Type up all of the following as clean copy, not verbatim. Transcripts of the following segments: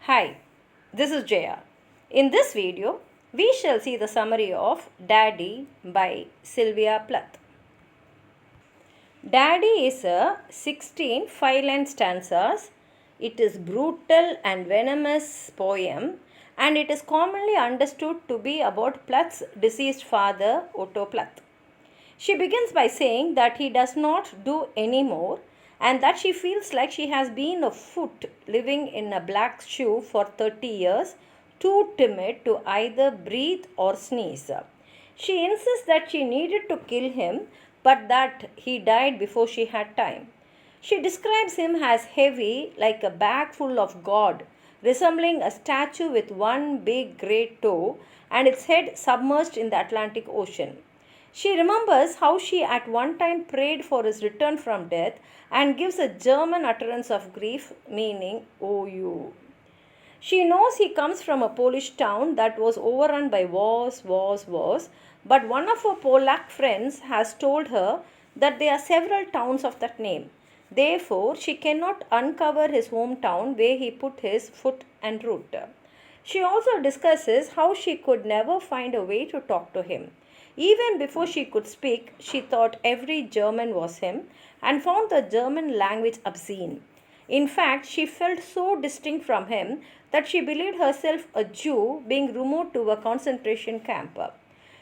Hi, this is Jaya. In this video, we shall see the summary of Daddy by Sylvia Plath. Daddy is a 16 5-line stanzas. It is brutal and venomous poem and it is commonly understood to be about Plath's deceased father, Otto Plath. She begins by saying that he does not do any more and that she feels like she has been afoot living in a black shoe for 30 years, too timid to either breathe or sneeze. She insists that she needed to kill him but that he died before she had time. She describes him as heavy like a bag full of God, resembling a statue with one big great toe and its head submerged in the Atlantic Ocean. She remembers how she at one time prayed for his return from death and gives a German utterance of grief, meaning, "Oh, you." She knows he comes from a Polish town that was overrun by wars, but one of her Polak friends has told her that there are several towns of that name. Therefore, she cannot uncover his hometown where he put his foot and root. She also discusses how she could never find a way to talk to him. Even before she could speak, she thought every German was him and found the German language obscene. In fact, she felt so distinct from him that she believed herself a Jew being removed to a concentration camp.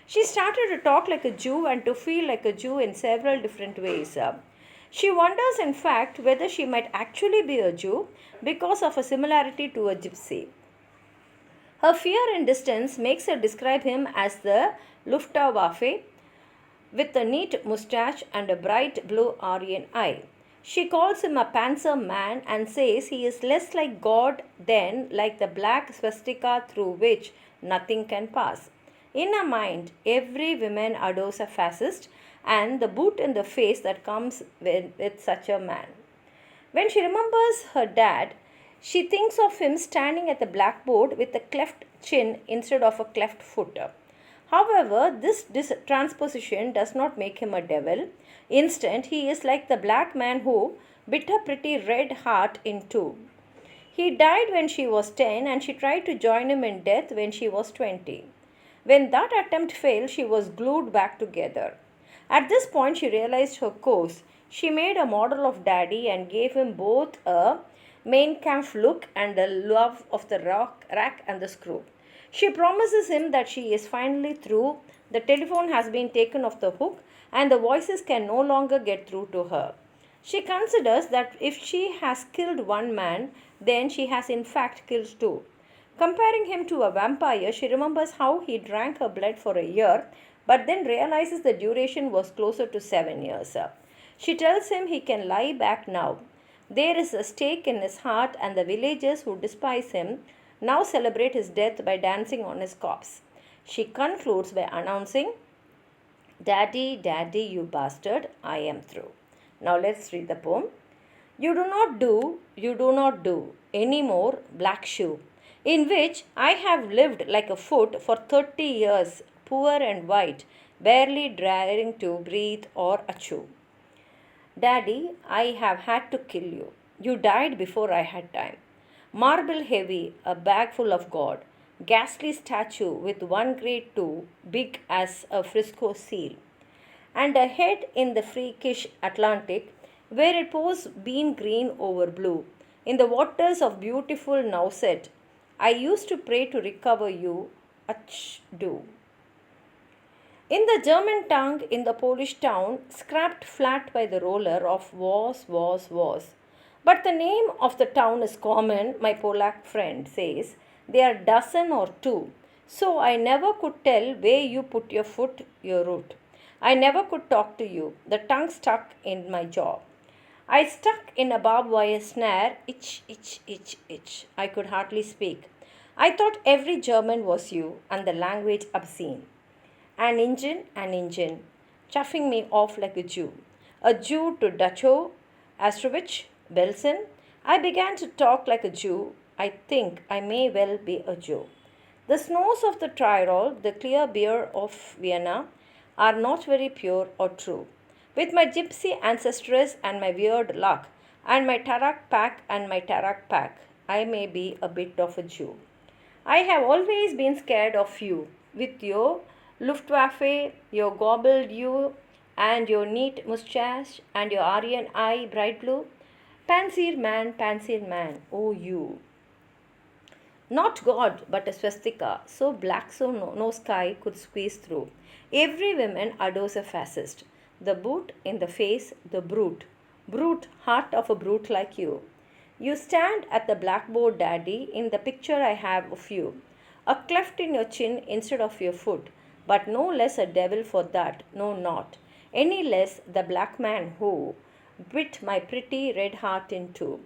She started to talk like a Jew and to feel like a Jew in several different ways. She wonders, in fact, whether she might actually be a Jew because of a similarity to a gypsy. Her fear and distance makes her describe him as the Luftwaffe with a neat mustache and a bright blue Aryan eye. She calls him a Panzer man and says he is less like God than like the black swastika through which nothing can pass. In her mind, every woman adores a fascist and the boot in the face that comes with such a man. When she remembers her dad, she thinks of him standing at the blackboard with a cleft chin instead of a cleft foot. However, this transposition does not make him a devil. Instead, he is like the black man who bit her pretty red heart in two. He died when she was 10 and she tried to join him in death when she was 20. When that attempt failed, she was glued back together. At this point, she realized her course. She made a model of Daddy and gave him both a Mein Kampf look and a love of the rack and the screw. She promises him that she is finally through, the telephone has been taken off the hook, and the voices can no longer get through to her. She considers that if she has killed one man, then she has in fact killed two. Comparing him to a vampire, she remembers how he drank her blood for a year, but then realizes the duration was closer to 7 years. She tells him he can lie back now. There is a stake in his heart, and the villagers who despise him now celebrate his death by dancing on his corpse. She concludes by announcing, "Daddy, Daddy, you bastard, I am through." Now let's read the poem. You do not do any more black shoe, in which I have lived like a foot for 30 years, poor and white, barely daring to breathe or achoo. Daddy, I have had to kill you. You died before I had time. Marble heavy, a bag full of God. Ghastly statue with one great toe, big as a Frisco seal. And a head in the freakish Atlantic, where it pours bean green over blue. In the waters of beautiful Nauset, I used to pray to recover you. Ach, do. In the German tongue, in the Polish town, scraped flat by the roller of wars. But the name of the town is common, my Polak friend says. There are a dozen or two. So I never could tell where you put your foot, your root. I never could talk to you. The tongue stuck in my jaw. I stuck in a barbed wire snare, itch. I could hardly speak. I thought every German was you, and the language obscene. An engine, chuffing me off like a Jew. A Jew to Dacho, Astrovich, Belsen. I began to talk like a Jew. I think I may well be a Jew. The snows of the Tyrol, the clear beer of Vienna, are not very pure or true. With my gypsy ancestress and my weird luck, and my tarak pack, I may be a bit of a Jew. I have always been scared of you, with your Luftwaffe, your gobbled you, and your neat moustache, and your Aryan eye, bright blue. Pansier man, oh you. Not God, but a swastika, so black so no sky could squeeze through. Every woman adores a fascist. The boot in the face, the brute. Brute, heart of a brute like you. You stand at the blackboard, Daddy, in the picture I have of you. A cleft in your chin instead of your foot, but no less a devil for that, no, not. Any less the black man who bit my pretty red heart in two.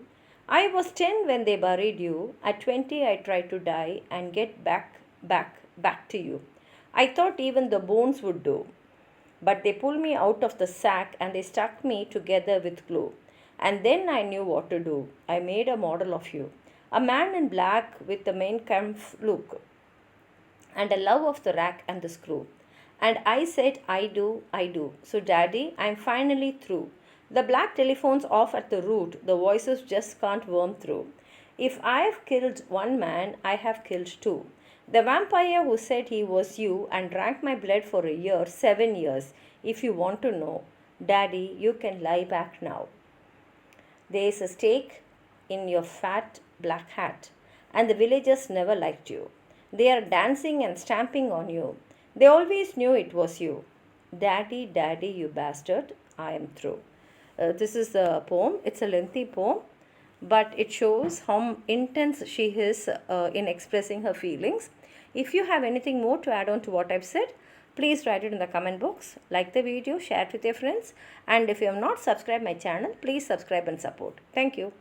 I was 10 when they buried you. At 20, I tried to die and get back to you. I thought even the bones would do. But they pulled me out of the sack and they stuck me together with glue. And then I knew what to do. I made a model of you. A man in black with the Mein Kampf look and a love of the rack and the screw. And I said, I do, I do. So, Daddy, I'm finally through. The black telephone's off at the root. The voices just can't worm through. If I've killed one man, I have killed two. The vampire who said he was you and drank my blood for a year, 7 years. If you want to know, Daddy, you can lie back now. There's a stake in your fat black hat, and the villagers never liked you. They are dancing and stamping on you. They always knew it was you. Daddy, Daddy, you bastard, I am through. This is the poem. It's a lengthy poem, but it shows how intense she is in expressing her feelings. If you have anything more to add on to what I've said, please write it in the comment box. Like the video, share it with your friends, and if you have not subscribed my channel, please subscribe and support. Thank you.